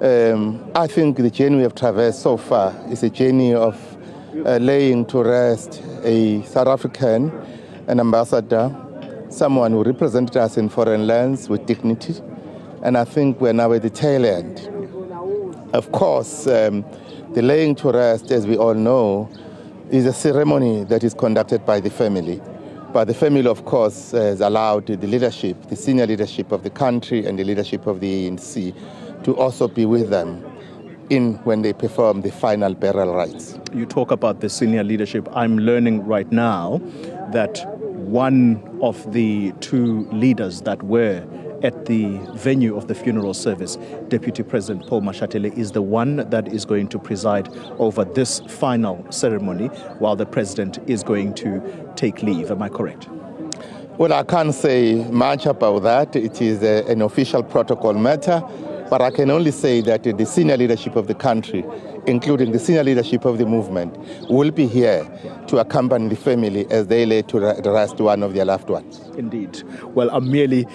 I think the journey we have traversed so far is a journey of laying to rest a South African, an ambassador, someone who represented us in foreign lands with dignity. And I think we're now at the tail end. Of course, the laying to rest, as we all know, is a ceremony that is conducted by the family. But the family, of course, has allowed the leadership, the senior leadership of the country and the leadership of the ANC to also be with them when they perform the final burial rites. You talk about the senior leadership. I'm learning right now that one of the two leaders that were at the venue of the funeral service, Deputy President Paul Mashatile, is the one that is going to preside over this final ceremony while the President is going to take leave. Am I correct? Well, I can't say much about that. It is an official protocol matter, but I can only say that the senior leadership of the country, including the senior leadership of the movement, will be here to accompany the family as they lay to rest one of their loved ones. Indeed. Well, I'm merely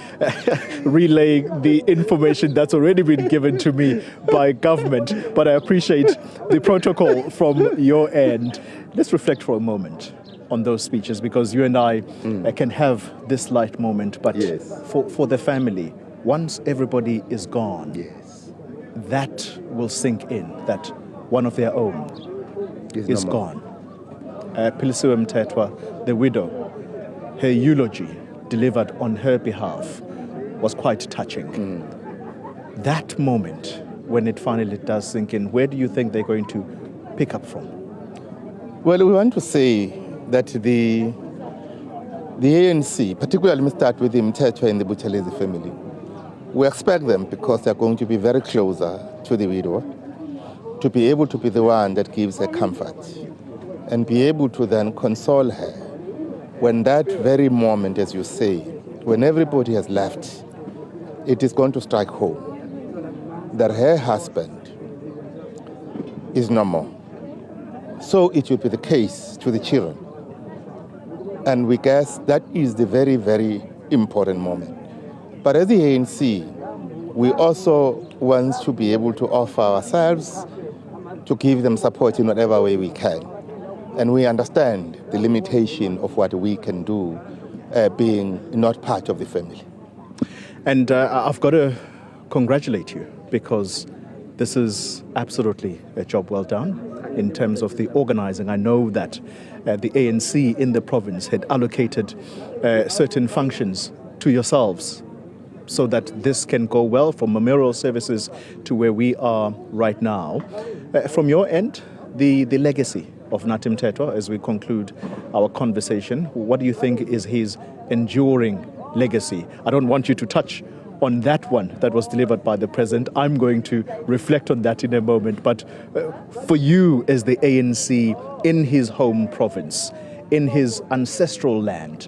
relaying the information that's already been given to me by government, but I appreciate the protocol from your end. Let's reflect for a moment on those speeches, because you and I can have this light moment, but yes, for the family, once everybody is gone, yes, that will sink in, that one of their own is gone. Xoli Mngambi, the widow, her eulogy delivered on her behalf was quite touching. That moment, when it finally does sink in, where do you think they're going to pick up from? Well, we want to say that the ANC, particularly we start with the Mthethwa and the Buthelezi family, we expect them, because they're going to be very closer to the widow, to be able to be the one that gives her comfort and be able to then console her when that very moment, as you say, when everybody has left, it is going to strike home that her husband is no more. So it will be the case to the children. And we guess that is the very, very important moment. But as the ANC, we also want to be able to offer ourselves to give them support in whatever way we can. And we understand the limitation of what we can do being not part of the family. And I've got to congratulate you, because this is absolutely a job well done in terms of the organizing. I know that the ANC in the province had allocated certain functions to yourselves so that this can go well, from memorial services to where we are right now. From your end, the legacy of Nathi Mthethwa, as we conclude our conversation, what do you think is his enduring legacy? I don't want you to touch on that one that was delivered by the President. I'm going to reflect on that in a moment. But for you as the ANC in his home province, in his ancestral land,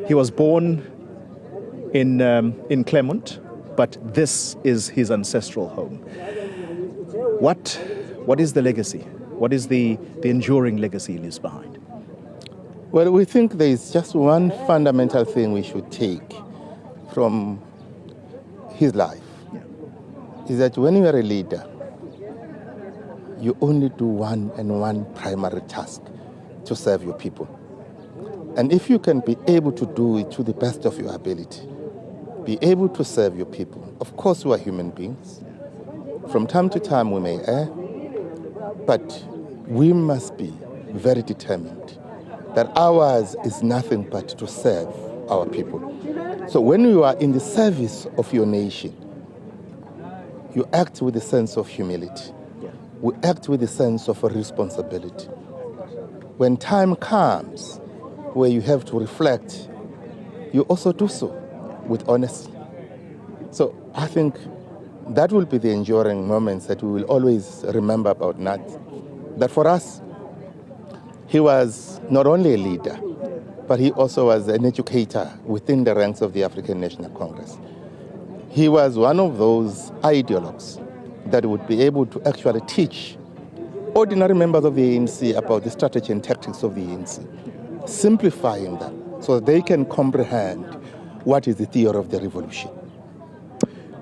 he was born in Claremont, but this is his ancestral home. What is the legacy? What is the enduring legacy he leaves behind? Well, we think there is just one fundamental thing we should take from his life, is that when you are a leader, you only do one primary task: to serve your people. And if you can be able to do it to the best of your ability, be able to serve your people. Of course, we are human beings. From time to time we may err, but we must be very determined that ours is nothing but to serve our people. So when you are in the service of your nation, you act with a sense of humility. We act with a sense of responsibility. When time comes where you have to reflect, you also do so with honesty. So I think that will be the enduring moments that we will always remember about Nat. That for us, he was not only a leader, but he also was an educator within the ranks of the African National Congress. He was one of those ideologues that would be able to actually teach ordinary members of the ANC about the strategy and tactics of the ANC, simplifying them so that they can comprehend what is the theory of the revolution.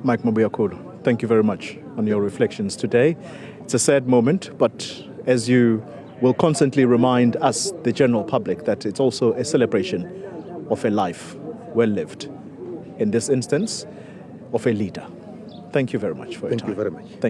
Mike Mabuyakhulu, Thank you very much on your reflections today. It's a sad moment, but as you will constantly remind us, the general public, that it's also a celebration of a life well lived. In this instance, of a leader. Thank you very much for your time. Thank you very much. Thank